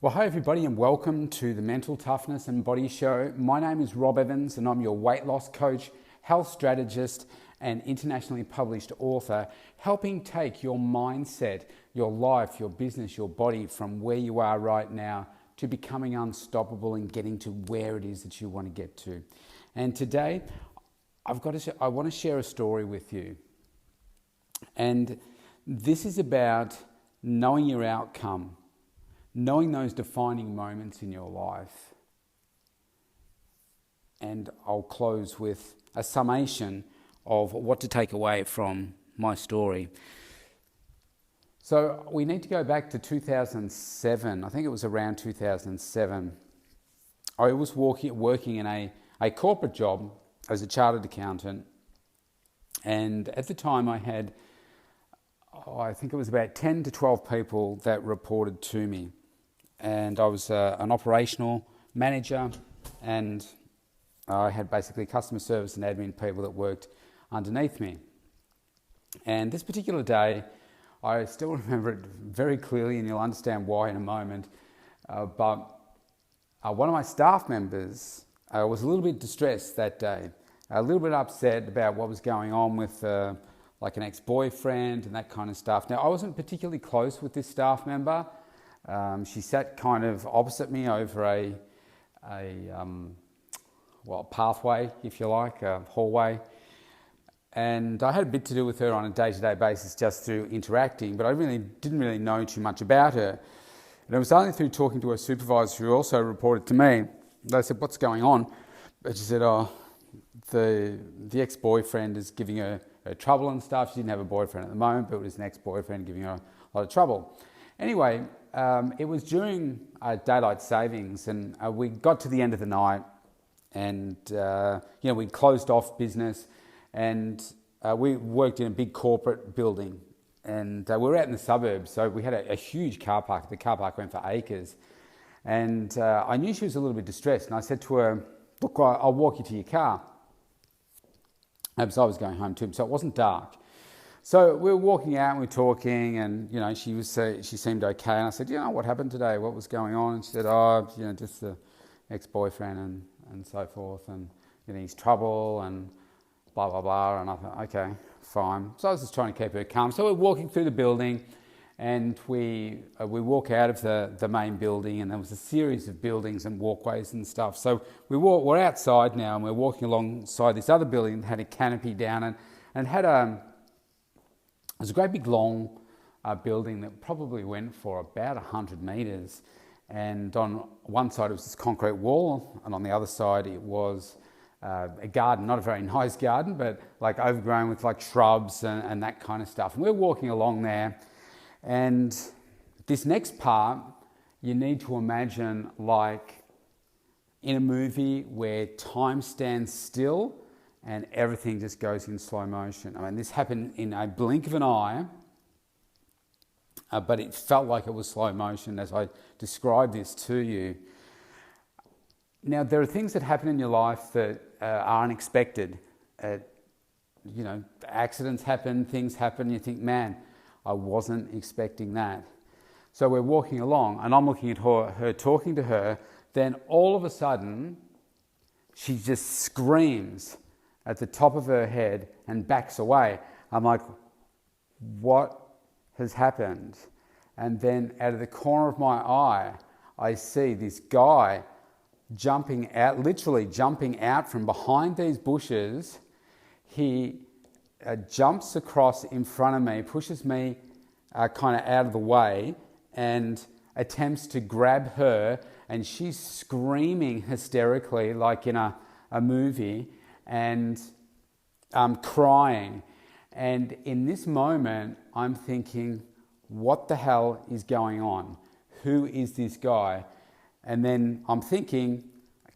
Well, hi everybody and welcome to the Mental Toughness and Body Show. My name is Rob Evans and I'm your weight loss coach, health strategist and internationally published author, helping take your mindset, your life, your business, your body from where you are right now to becoming unstoppable and getting to where it is that you want to get to. And today I want to share a story with you. And this is about knowing your outcome, knowing those defining moments in your life. And I'll close with a summation of what to take away from my story. So we need to go back to 2007. I think it was around 2007. I was working in a corporate job as a chartered accountant. And at the time I had, I think it was about 10 to 12 people that reported to me. And I was an operational manager, and I had basically customer service and admin people that worked underneath me. And this particular day, I still remember it very clearly, and you'll understand why in a moment. But one of my staff members was a little bit distressed that day, a little bit upset about what was going on with like an ex-boyfriend and that kind of stuff. Now, I wasn't particularly close with this staff member. She sat kind of opposite me over a pathway, if you like, a hallway. And I had a bit to do with her on a day-to-day basis just through interacting, but I didn't really know too much about her. And it was only through talking to her supervisor, who also reported to me. They said, "What's going on?" But she said, the ex-boyfriend is giving her trouble and stuff. She didn't have a boyfriend at the moment, but it was an ex-boyfriend giving her a lot of trouble. Anyway, it was during daylight savings, and we got to the end of the night, and we closed off business, and we worked in a big corporate building, and we were out in the suburbs, so we had a huge car park. The car park went for acres, and I knew she was a little bit distressed, and I said to her, "Look, I'll walk you to your car." Because I was going home too, so it wasn't dark. So we were walking out and we were talking, and she seemed okay. And I said, "What happened today? What was going on?" And she said, just the ex-boyfriend and so forth, and his trouble and blah blah blah." And I thought, okay, fine. So I was just trying to keep her calm. So we're walking through the building, and we walk out of the main building, and there was a series of buildings and walkways and stuff. So we're outside now, and we're walking alongside this other building that had a canopy down and had it was a great big long building that probably went for about 100 metres. And on one side it was this concrete wall, and on the other side it was a garden, not a very nice garden, but like overgrown with like shrubs and that kind of stuff. And we're walking along there, and this next part you need to imagine like in a movie where time stands still and everything just goes in slow motion. I mean, this happened in a blink of an eye, but it felt like it was slow motion as I describe this to you. Now, there are things that happen in your life that are unexpected. Accidents happen, things happen, you think, man, I wasn't expecting that. So we're walking along, and I'm looking at her talking to her, then all of a sudden, she just screams at the top of her head and backs away. I'm like, what has happened? And then out of the corner of my eye, I see this guy literally jumping out from behind these bushes. He jumps across in front of me, pushes me kind of out of the way, and attempts to grab her, and she's screaming hysterically like in a movie, and crying. And in this moment, I'm thinking, what the hell is going on? Who is this guy? And then I'm thinking,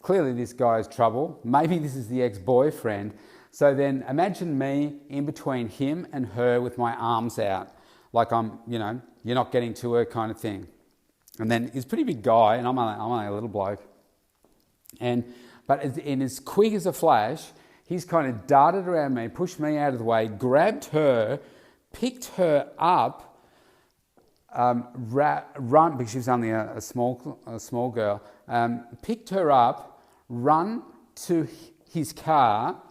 clearly this guy has trouble. Maybe this is the ex-boyfriend. So then imagine me in between him and her with my arms out, like I'm, you're not getting to her kind of thing. And then he's a pretty big guy, and I'm only a little bloke. But as quick as a flash, he's kind of darted around me, pushed me out of the way, grabbed her, picked her up, run, because she was only a small girl, picked her up, run to his car.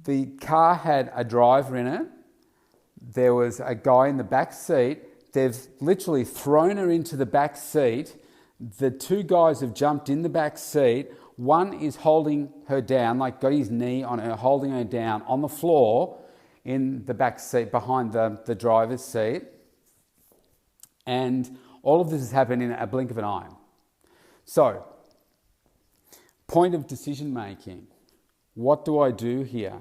The car had a driver in it. There was a guy in the back seat. They've literally thrown her into the back seat. The two guys have jumped in the back seat. One is holding her down, like got his knee on her, holding her down on the floor in the back seat behind the driver's seat. And all of this has happened in a blink of an eye. So, point of decision making. What do I do here?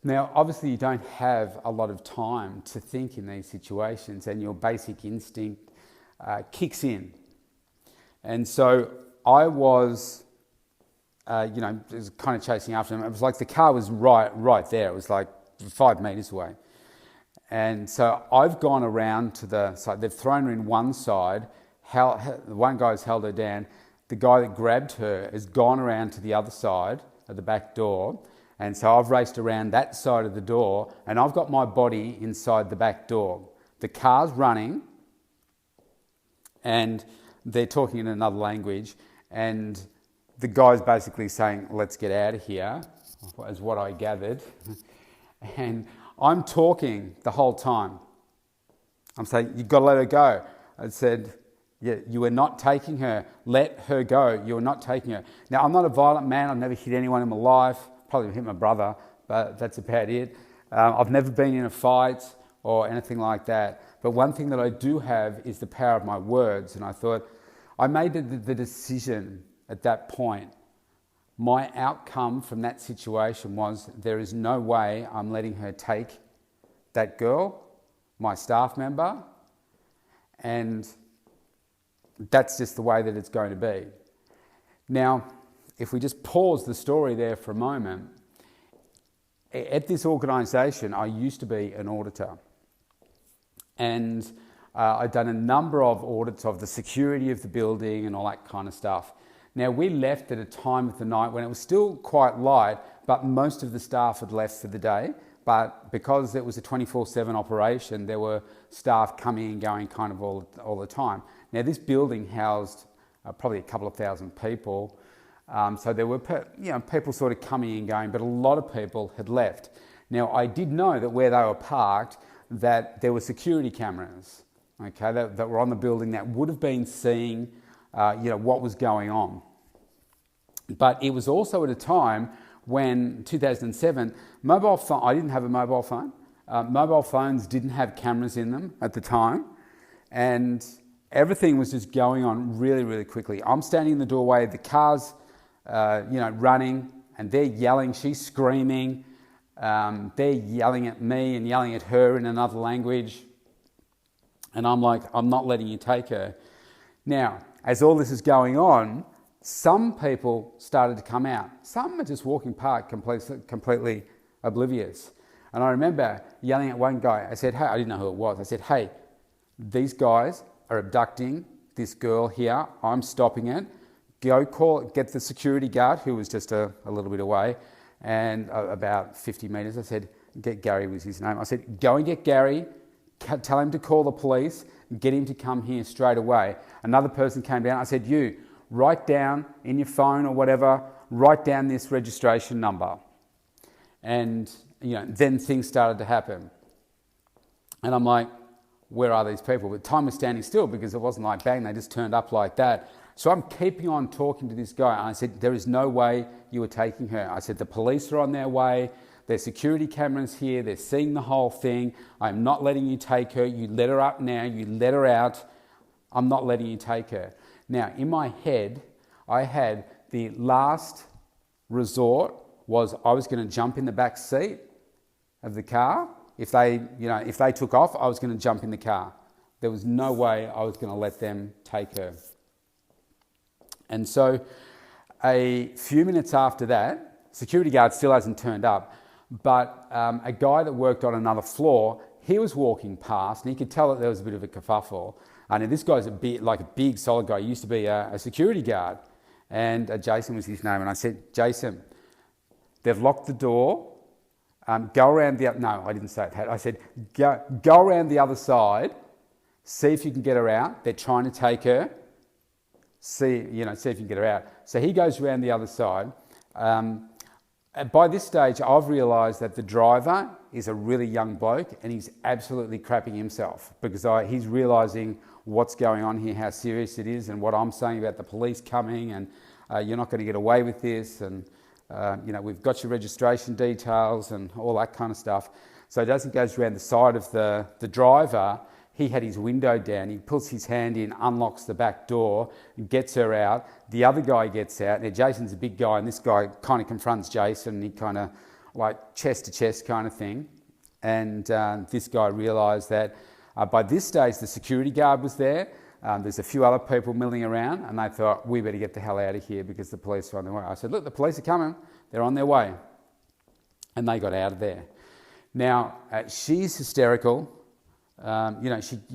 Now, obviously you don't have a lot of time to think in these situations, and your basic instinct kicks in. And so I was, was kind of chasing after him. It was like the car was right there. It was like 5 metres away. And so I've gone around to the side. They've thrown her in one side. One guy's held her down. The guy that grabbed her has gone around to the other side of the back door. And so I've raced around that side of the door, and I've got my body inside the back door. The car's running, and they're talking in another language, and the guy's basically saying, "Let's get out of here," is what I gathered. And I'm talking the whole time. I'm saying, "You've got to let her go." I said, "Yeah, you are not taking her. Let her go. You are not taking her." Now, I'm not a violent man. I've never hit anyone in my life. Probably hit my brother, but that's about it. I've never been in a fight or anything like that. But one thing that I do have is the power of my words. And I thought, I made the decision at that point. My outcome from that situation was, there is no way I'm letting her take that girl, my staff member, and that's just the way that it's going to be. Now, if we just pause the story there for a moment, at this organisation, I used to be an auditor. And I'd done a number of audits of the security of the building and all that kind of stuff. Now, we left at a time of the night when it was still quite light, but most of the staff had left for the day. But because it was a 24/7 operation, there were staff coming and going kind of all the time. Now, this building housed probably a couple of thousand people. So there were people sort of coming and going, but a lot of people had left. Now, I did know that where they were parked, that there were security cameras, okay, that were on the building that would have been seeing, what was going on. But it was also at a time when, 2007, I didn't have a mobile phone. Mobile phones didn't have cameras in them at the time, and everything was just going on really, really quickly. I'm standing in the doorway, the car's running, and they're yelling, she's screaming, they're yelling at me and yelling at her in another language. And I'm like, I'm not letting you take her. Now, as all this is going on, some people started to come out. Some are just walking past completely oblivious. And I remember yelling at one guy. I said, hey, I didn't know who it was. I said, hey, these guys are abducting this girl here. I'm stopping it. Go get the security guard, who was just a little bit away, and about 50 metres. I said, Gary was his name. I said, go and get Gary, tell him to call the police, and get him to come here straight away. Another person came down. I said, you, write down in your phone or whatever, write down this registration number. And then things started to happen. And I'm like, where are these people? But time was standing still, because it wasn't like bang, they just turned up like that. So I'm keeping on talking to this guy. And I said, there is no way you are taking her. I said, the police are on their way. There's security cameras here. They're seeing the whole thing. I'm not letting you take her. You let her up now. You let her out. I'm not letting you take her. Now, in my head, I had the last resort was I was going to jump in the back seat of the car. If they took off, I was going to jump in the car. There was no way I was going to let them take her. And so a few minutes after that, security guard still hasn't turned up, but a guy that worked on another floor, he was walking past, and he could tell that there was a bit of a kerfuffle. And this guy's a big solid guy. He used to be a security guard, and Jason was his name. And I said, Jason, they've locked the door. Go around the... No, I didn't say that. I said, go around the other side, see if you can get her out. They're trying to take her. See if you can get her out. So he goes around the other side. By this stage, I've realised that the driver is a really young bloke and he's absolutely crapping himself because he's realising what's going on here, how serious it is, and what I'm saying about the police coming and you're not going to get away with this, and we've got your registration details and all that kind of stuff. So as he goes around the side of the driver, he had his window down, he puts his hand in, unlocks the back door, gets her out. The other guy gets out. Now Jason's a big guy and this guy kind of confronts Jason, and he kind of like chest to chest kind of thing. And this guy realised that by this stage the security guard was there. There's a few other people milling around, and they thought, we better get the hell out of here because the police are on their way. I said, look, the police are coming. They're on their way. And they got out of there. Now, she's hysterical.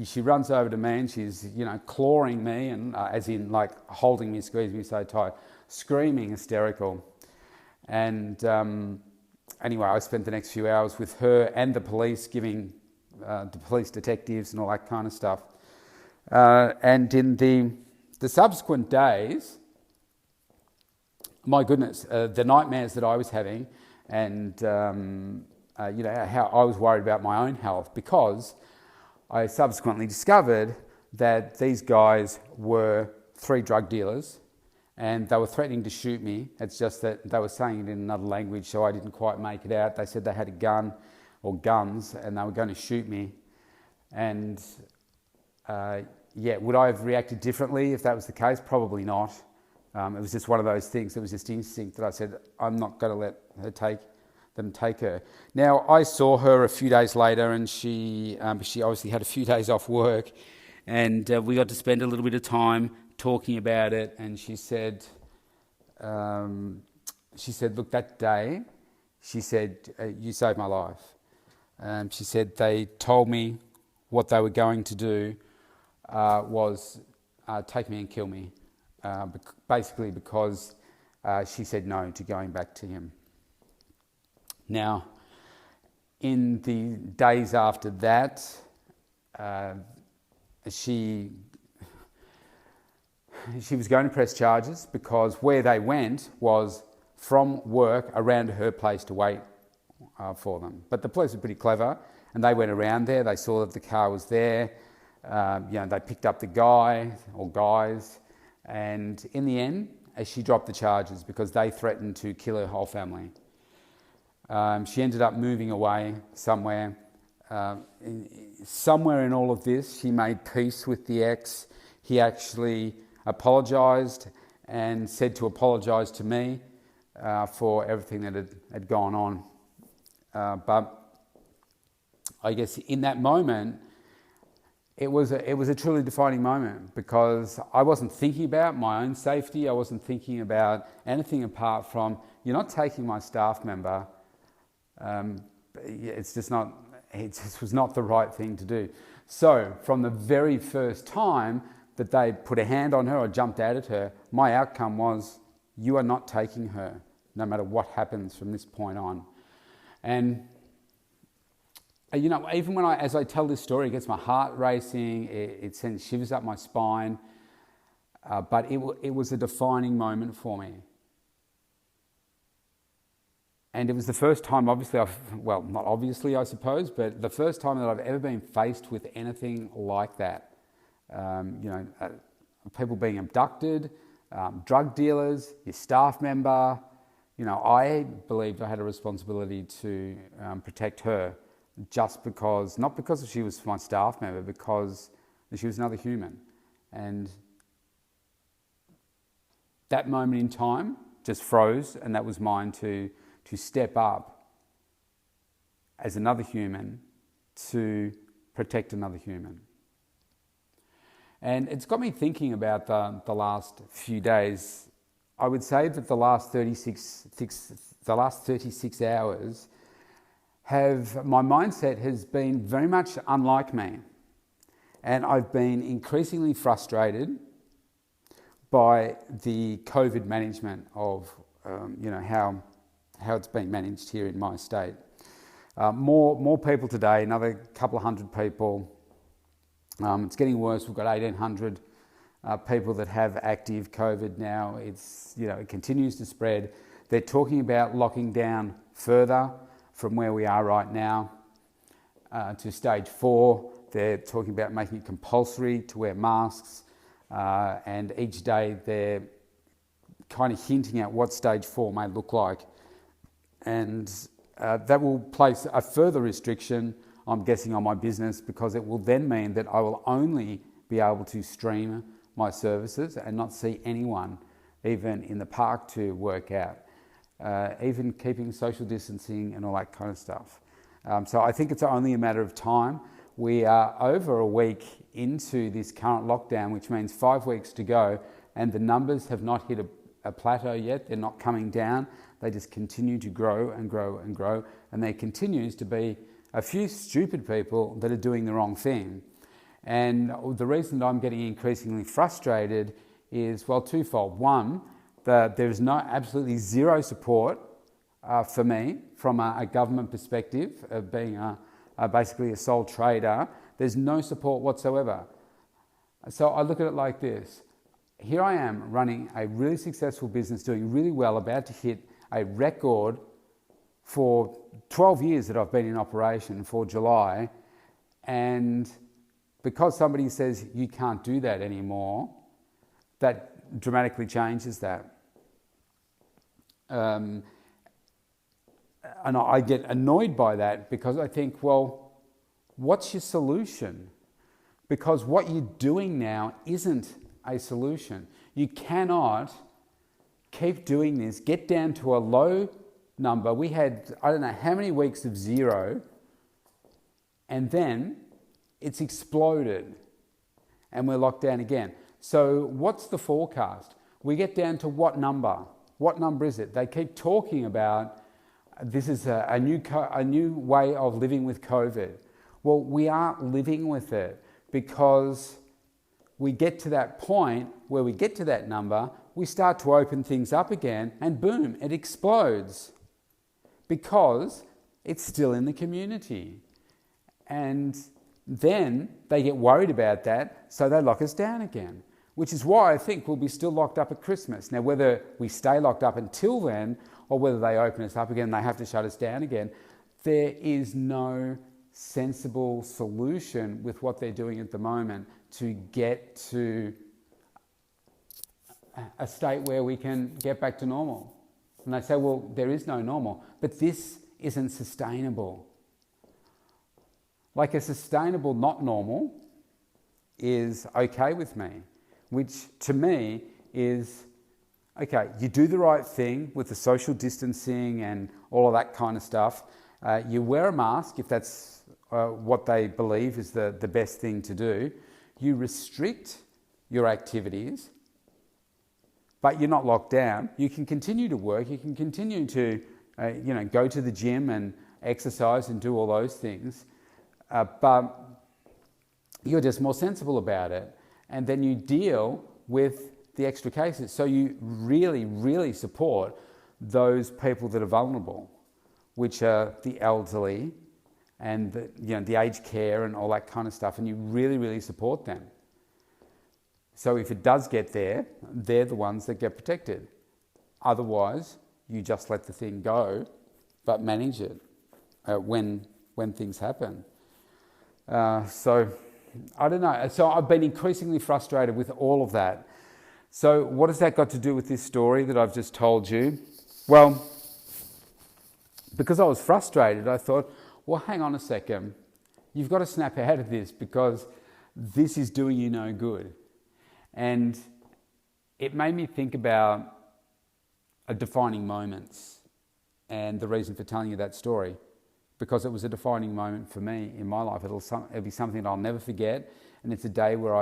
She runs over to me and she's, clawing me, and as in like holding me, squeezing me so tight, screaming, hysterical. And anyway, I spent the next few hours with her and the police, giving the police detectives and all that kind of stuff. And in the subsequent days, my goodness, the nightmares that I was having, and how I was worried about my own health, because I subsequently discovered that these guys were 3 drug dealers and they were threatening to shoot me. It's just that they were saying it in another language, so I didn't quite make it out. They said they had a gun or guns and they were going to shoot me. And would I have reacted differently if that was the case? Probably not. It was just one of those things. It was just instinct that I said, I'm not going to let them take her. Now, I saw her a few days later, and she obviously had a few days off work, and we got to spend a little bit of time talking about it. And she said, look, that day, she said, you saved my life. She said they told me what they were going to do was take me and kill me, basically because she said no to going back to him. Now, in the days after that, she was going to press charges because where they went was from work around her place to wait for them. But the police were pretty clever, and they went around there. They saw that the car was there. They picked up the guy or guys, and in the end, she dropped the charges because they threatened to kill her whole family. She ended up moving away somewhere. Somewhere in all of this, she made peace with the ex. He actually apologised and said to apologise to me for everything that had gone on. But I guess in that moment, it was a truly defining moment because I wasn't thinking about my own safety. I wasn't thinking about anything apart from, you're not taking my staff member. It just was not the right thing to do. So from the very first time that they put a hand on her or jumped out at her, my outcome was, you are not taking her, no matter what happens from this point on. And even as I tell this story, it gets my heart racing, it sends shivers up my spine, but it was a defining moment for me. And it was the first time, obviously, not obviously, I suppose, but the first time that I've ever been faced with anything like that. People being abducted, drug dealers, your staff member. I believed I had a responsibility to protect her just because, not because she was my staff member, because she was another human. And that moment in time just froze, and that was mine to step up as another human to protect another human. And it's got me thinking about the last few days. I would say that the last 36 hours my mindset has been very much unlike me. And I've been increasingly frustrated by the COVID management of, how it's being managed here in my state. More people today, another couple of hundred people. It's getting worse. We've got 1,800 people that have active COVID now. It continues to spread. They're talking about locking down further from where we are right now to stage 4. They're talking about making it compulsory to wear masks, and each day they're kind of hinting at what stage 4 may look like. And that will place a further restriction, I'm guessing, on my business, because it will then mean that I will only be able to stream my services and not see anyone, even in the park, to work out, even keeping social distancing and all that kind of stuff. So I think it's only a matter of time. We are over a week into this current lockdown, which means 5 weeks to go, and the numbers have not hit a plateau yet. They're not coming down. They just continue to grow and grow and grow, and there continues to be a few stupid people that are doing the wrong thing. And the reason that I'm getting increasingly frustrated is, well, twofold. One, that there's absolutely zero support for me from a government perspective of being basically a sole trader. There's no support whatsoever. So I look at it like this. Here I am running a really successful business, doing really well, about to hit a record for 12 years that I've been in operation for July, and because somebody says you can't do that anymore, that dramatically changes that. And I get annoyed by that, because I think, well, what's your solution? Because what you're doing now isn't a solution. You cannot keep doing this, get down to a low number. We had, I don't know how many weeks of zero, and then it's exploded and we're locked down again. So what's the forecast? We get down to what number? What number is it? They keep talking about this is a new way of living with COVID. Well, we aren't living with it, because we get to that point where we get to that number, we start to open things up again, and boom, it explodes, because it's still in the community. And then they get worried about that, so they lock us down again, which is why I think we'll be still locked up at Christmas. Now, whether we stay locked up until then, or whether they open us up again and they have to shut us down again, there is no sensible solution with what they're doing at the moment to get to a state where we can get back to normal. And they say, well, there is no normal, but this isn't sustainable. Like, a sustainable not normal is okay with me, which to me is, okay, you do the right thing with the social distancing and all of that kind of stuff. You wear a mask if that's what they believe is the best thing to do. You restrict your activities, but you're not locked down. You can continue to work. You can continue to go to the gym and exercise and do all those things. But you're just more sensible about it. And then you deal with the extra cases. So you really, really support those people that are vulnerable, which are the elderly and the aged care and all that kind of stuff. And you really, really support them. So if it does get there, they're the ones that get protected. Otherwise, you just let the thing go, but manage it when things happen. So I don't know. So I've been increasingly frustrated with all of that. So what has that got to do with this story that I've just told you? Well, because I was frustrated, I thought, well, hang on a second. You've got to snap out of this, because this is doing you no good. And it made me think about defining moments and the reason for telling you that story, because it was a defining moment for me in my life. It'll be something that I'll never forget, and it's a day where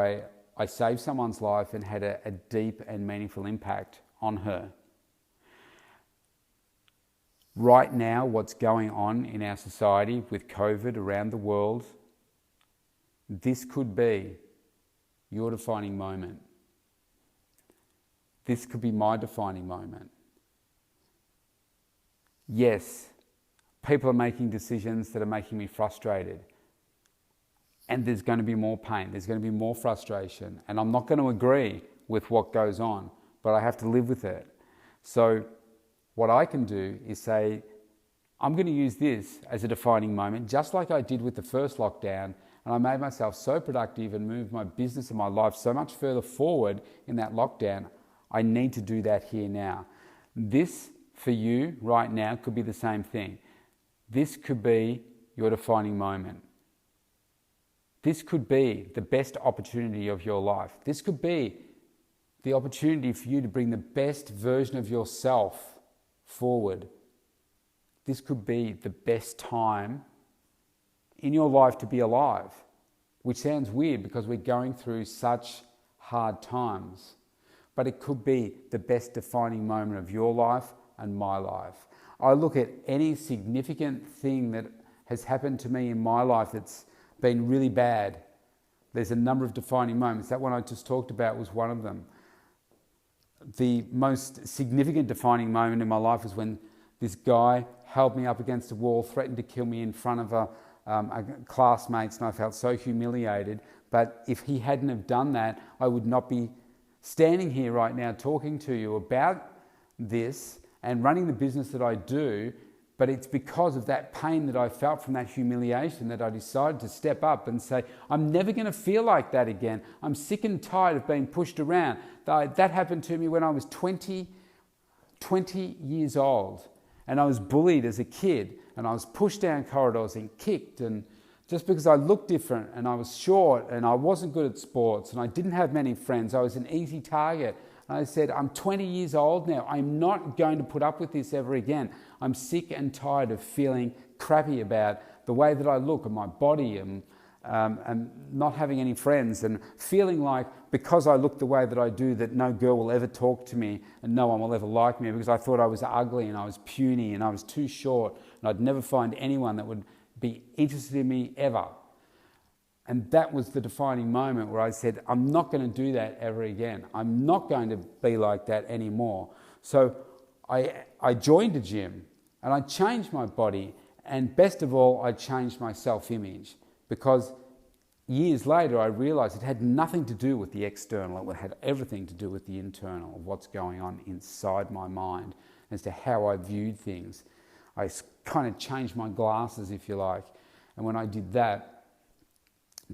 I saved someone's life and had a deep and meaningful impact on her. Right now, what's going on in our society with COVID around the world, this could be your defining moment. This could be my defining moment. Yes, people are making decisions that are making me frustrated. And there's going to be more pain, there's going to be more frustration, and I'm not going to agree with what goes on, but I have to live with it. So what I can do is say, I'm going to use this as a defining moment, just like I did with the first lockdown, and I made myself so productive and moved my business and my life so much further forward in that lockdown. I need to do that here now. This, for you right now, could be the same thing. This could be your defining moment. This could be the best opportunity of your life. This could be the opportunity for you to bring the best version of yourself forward. This could be the best time in your life to be alive, which sounds weird because we're going through such hard times. But it could be the best defining moment of your life and my life. I look at any significant thing that has happened to me in my life that's been really bad. There's a number of defining moments. That one I just talked about was one of them. The most significant defining moment in my life was when this guy held me up against a wall, threatened to kill me in front of a classmates, and I felt so humiliated. But if he hadn't have done that, I would not be standing here right now talking to you about this and running the business that I do. But it's because of that pain that I felt from that humiliation that I decided to step up and say, I'm never going to feel like that again. I'm sick and tired of being pushed around. That happened to me when I was 20 years old. And I was bullied as a kid. And I was pushed down corridors and kicked. And just because I looked different and I was short and I wasn't good at sports and I didn't have many friends, I was an easy target. And I said, I'm 20 years old now. I'm not going to put up with this ever again. I'm sick and tired of feeling crappy about the way that I look and my body and not having any friends and feeling like because I look the way that I do that no girl will ever talk to me and no one will ever like me because I thought I was ugly and I was puny and I was too short and I'd never find anyone that would be interested in me ever. And that was the defining moment where I said, I'm not going to do that ever again. I'm not going to be like that anymore. So I joined a gym and I changed my body, and best of all, I changed my self-image, because years later I realized it had nothing to do with the external. It had everything to do with the internal, of what's going on inside my mind as to how I viewed things. I kind of changed my glasses, if you like. And when I did that,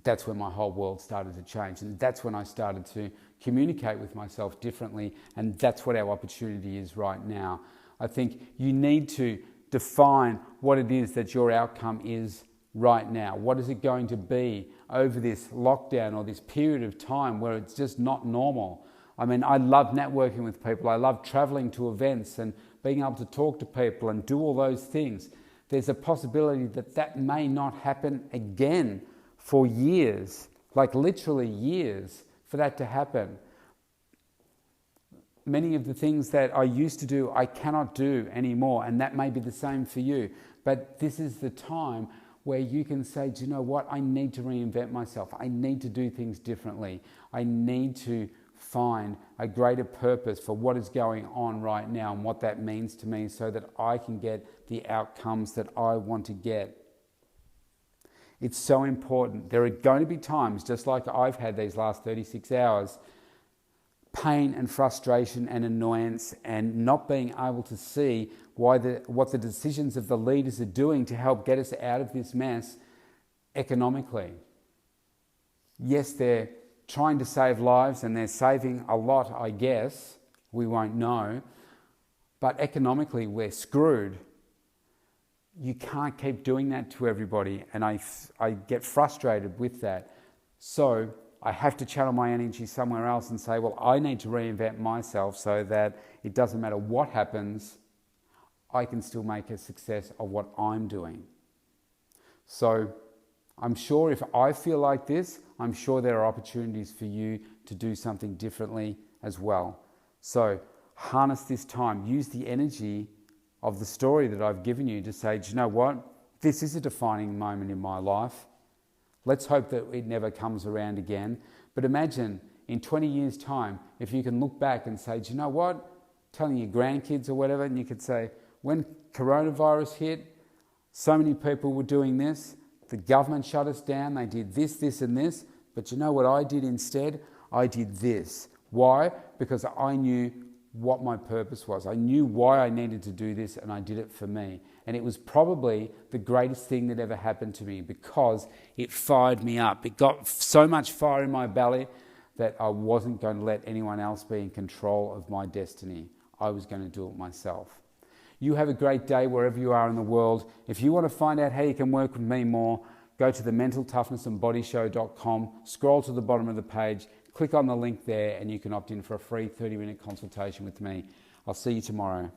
that's when my whole world started to change. And that's when I started to communicate with myself differently. And that's what our opportunity is right now. I think you need to define what it is that your outcome is right now. What is it going to be over this lockdown or this period of time where it's just not normal? I mean, I love networking with people. I love traveling to events and being able to talk to people and do all those things. There's a possibility that that may not happen again for years, like literally years for that to happen. Many of the things that I used to do, I cannot do anymore, and that may be the same for you. But this is the time where you can say, do you know what? I need to reinvent myself. I need to do things differently. I need to find a greater purpose for what is going on right now and what that means to me so that I can get the outcomes that I want to get. It's so important. There are going to be times, just like I've had these last 36 hours, pain and frustration and annoyance and not being able to see what the decisions of the leaders are doing to help get us out of this mess economically. Yes, they're trying to save lives and they're saving a lot, I guess. We won't know. But economically, we're screwed. You can't keep doing that to everybody, and I get frustrated with that. So I have to channel my energy somewhere else and say, well, I need to reinvent myself so that it doesn't matter what happens, I can still make a success of what I'm doing. So I'm sure if I feel like this, I'm sure there are opportunities for you to do something differently as well. So harness this time, use the energy of the story that I've given you to say, do you know what? This is a defining moment in my life. Let's hope that it never comes around again. But imagine in 20 years' time, if you can look back and say, do you know what? Telling your grandkids or whatever, and you could say, when coronavirus hit, So many people were doing this. The government shut us down. They did this, this, and this. But you know what I did instead? I did this. Why? Because I knew what my purpose was. I knew why I needed to do this, and I did it for me. And it was probably the greatest thing that ever happened to me because it fired me up. It got so much fire in my belly that I wasn't going to let anyone else be in control of my destiny. I was going to do it myself. You have a great day wherever you are in the world. If you want to find out how you can work with me more, go to the mentaltoughnessandbodyshow.com, scroll to the bottom of the page, click on the link there, and you can opt in for a free 30-minute consultation with me. I'll see you tomorrow.